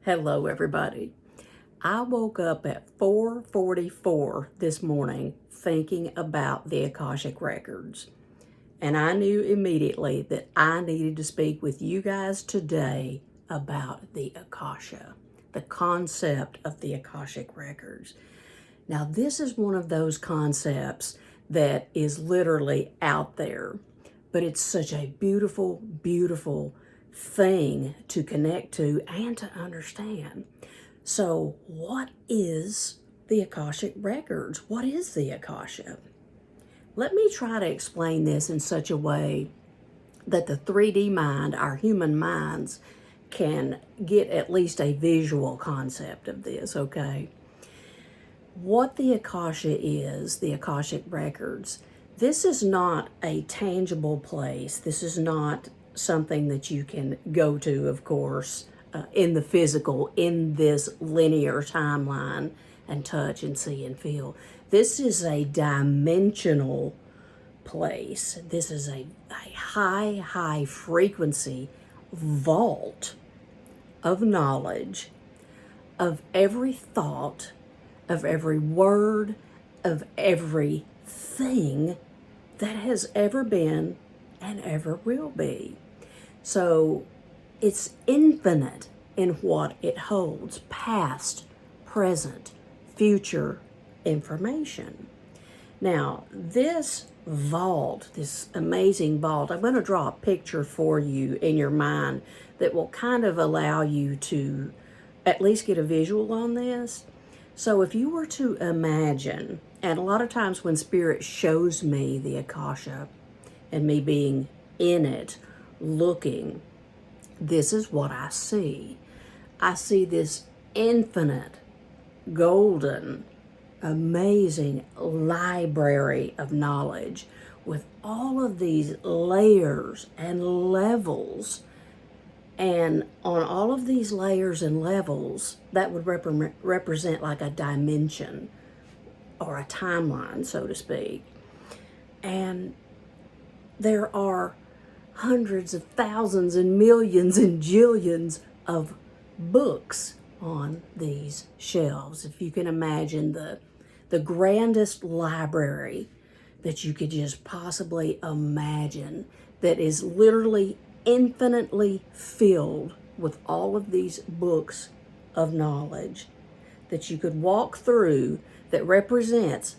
Hello, everybody. I woke up at 4:44 this morning thinking about the Akashic records, and I knew immediately that I needed to speak with you guys today about the akasha, the concept of the Akashic records. Now, this is one of those concepts that is literally out there, but it's such a beautiful, beautiful thing to connect to and to understand. So, what is the Akashic records? What is the akasha? Let me try to explain this in such a way that the 3D mind, our human minds, can get at least a visual concept of this, okay? What the akasha is, the Akashic records, this is not a tangible place. This is not something that you can go to, of course, in the physical, in this linear timeline and touch and see and feel. This is a dimensional place. This is a high frequency vault of knowledge, of every thought, of every word, of everything that has ever been and ever will be. So it's infinite in what it holds: past, present, future information. Now, this vault, this amazing vault, I'm going to draw a picture for you in your mind that will kind of allow you to at least get a visual on this. So if you were to imagine, and a lot of times when Spirit shows me the akasha and me being in it, looking, this is what I see. I see this infinite, golden, amazing library of knowledge with all of these layers and levels. And on all of these layers and levels, that would represent like a dimension or a timeline, so to speak. And there are hundreds of thousands and millions and jillions of books on these shelves. If you can imagine the grandest library that you could just possibly imagine, that is literally infinitely filled with all of these books of knowledge that you could walk through, that represents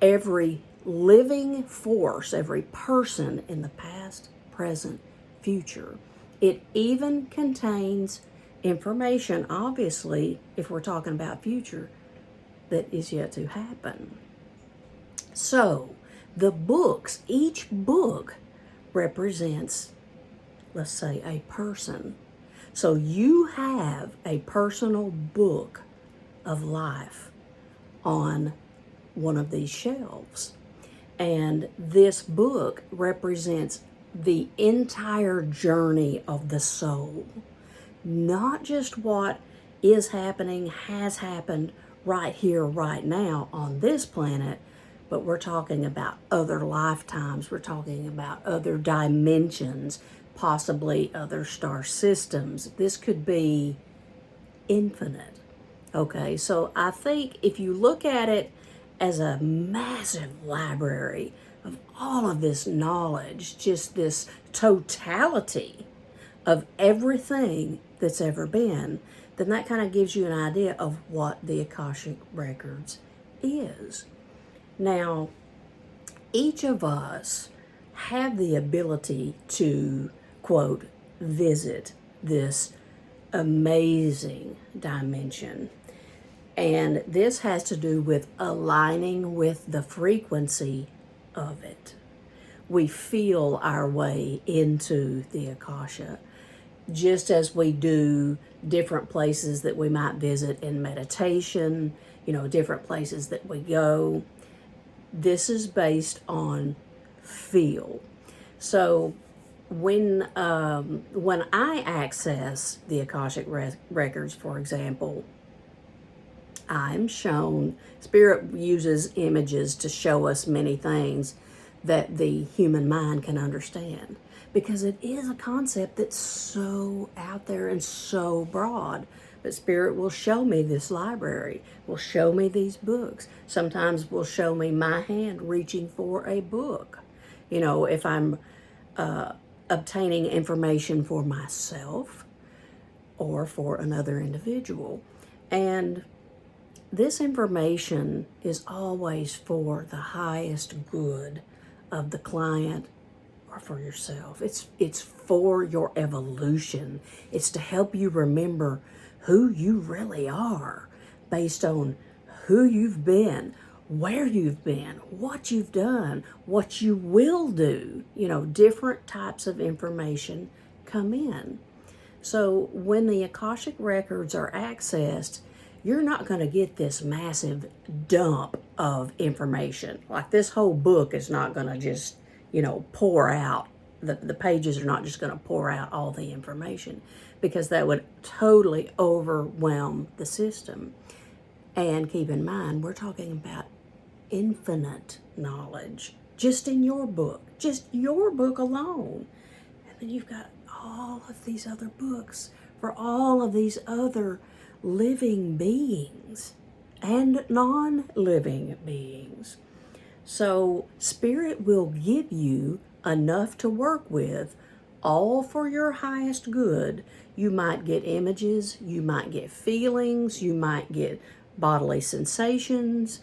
every living force, every person in the past, present, future. It even contains information, obviously, if we're talking about future, that is yet to happen. So the books, each book represents, let's say, a person. So you have a personal book of life on one of these shelves. And this book represents the entire journey of the soul. Not just what is happening, has happened right here, right now on this planet, but we're talking about other lifetimes. We're talking about other dimensions, possibly other star systems. This could be infinite. Okay, so I think if you look at it as a massive library of all of this knowledge, just this totality of everything that's ever been, then that kind of gives you an idea of what the Akashic Records is. Now, each of us have the ability to, quote, visit this amazing dimension. And this has to do with aligning with the frequency of it. We feel our way into the akasha, just as we do different places that we might visit in meditation, different places that we go. This is based on feel. So when I access the Akashic records, for example, I'm shown, Spirit uses images to show us many things that the human mind can understand. because it is a concept that's so out there and so broad. But Spirit will show me this library, will show me these books. Sometimes will show me my hand reaching for a book. You know, if I'm obtaining information for myself or for another individual. And this information is always for the highest good of the client or for yourself. It's for your evolution. It's to help you remember who you really are based on who you've been, where you've been, what you've done, what you will do. You know, different types of information come in. So when the Akashic records are accessed, you're not going to get this massive dump of information. Like this whole book is not going to just, you know, pour out. The pages are not just going to pour out all the information, because that would totally overwhelm the system. And keep in mind, we're talking about infinite knowledge just in your book, just your book alone. And then you've got all of these other books for all of these other living beings and non-living beings. So Spirit will give you enough to work with, all for your highest good. You might get images, you might get feelings, you might get bodily sensations,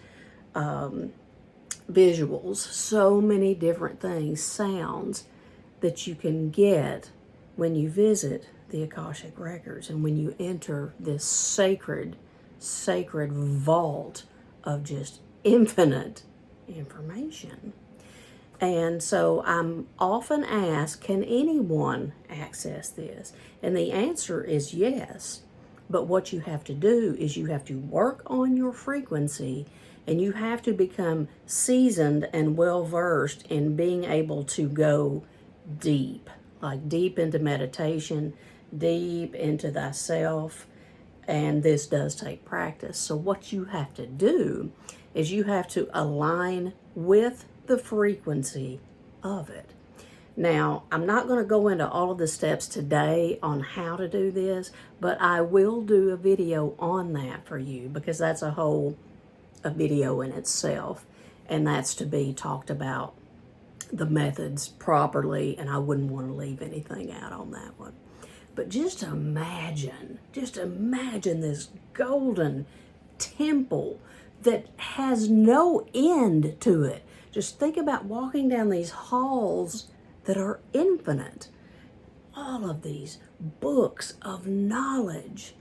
visuals, so many different things, sounds that you can get when you visit the Akashic records and when you enter this sacred vault of just infinite information. And so I'm often asked, can anyone access this? And the answer is yes. But what you have to do is you have to work on your frequency, and you have to become seasoned and well-versed in being able to go deep, like deep into meditation, deep into thyself. And this does take practice. So what you have to do is you have to align with the frequency of it. Now, I'm not going to go into all of the steps today on how to do this, but I will do a video on that for you, because that's a video in itself, and that's to be talked about, the methods properly, and I wouldn't want to leave anything out on that one. But just imagine this golden temple that has no end to it. Just think about walking down these halls that are infinite. All of these books of knowledge,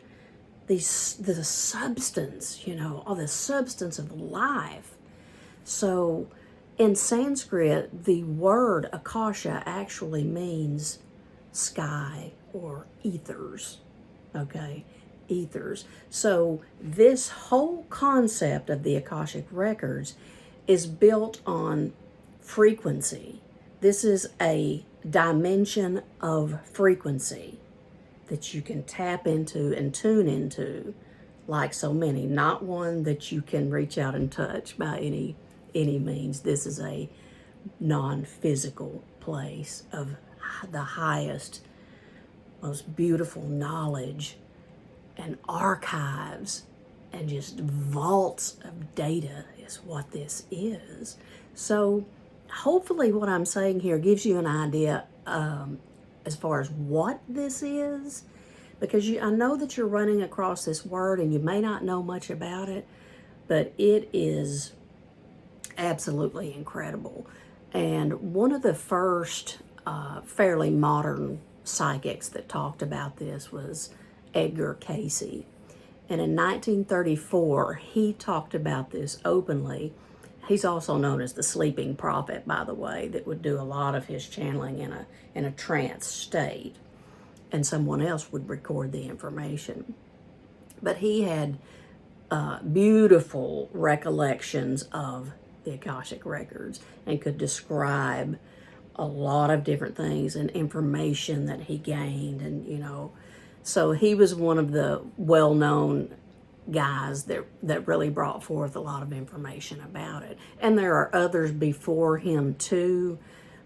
the substance, you know, all the substance of life. So in Sanskrit, the word akasha actually means sky or ethers, okay? Ethers. So this whole concept of the Akashic records is built on frequency. This is a dimension of frequency that you can tap into and tune into, like so many. Not one that you can reach out and touch by any means. This is a non-physical place of the highest, most beautiful knowledge and archives and just vaults of data is what this is. So hopefully what I'm saying here gives you an idea as far as what this is, because I know that you're running across this word and you may not know much about it, but it is absolutely incredible. And one of the first fairly modern psychics that talked about this was Edgar Cayce. And in 1934, he talked about this openly. He's also known as the sleeping prophet, by the way, that would do a lot of his channeling in a trance state, and someone else would record the information. But he had beautiful recollections of the Akashic records and could describe a lot of different things and information that he gained, and so he was one of the well-known guys that really brought forth a lot of information about it. And there are others before him too,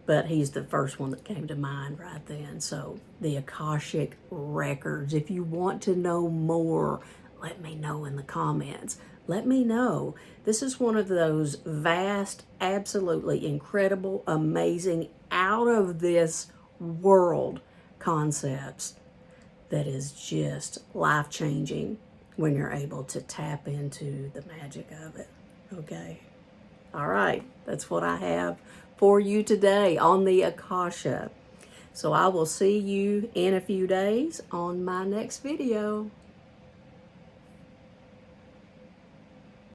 but he's the first one that came to mind right then. So the Akashic records. If you want to know more, let me know in the comments. Let me know. This is one of those vast, absolutely incredible, amazing, out of this world concepts that is just life-changing when you're able to tap into the magic of it. Okay? All right, that's what I have for you today on the Akasha. So I will see you in a few days on my next video.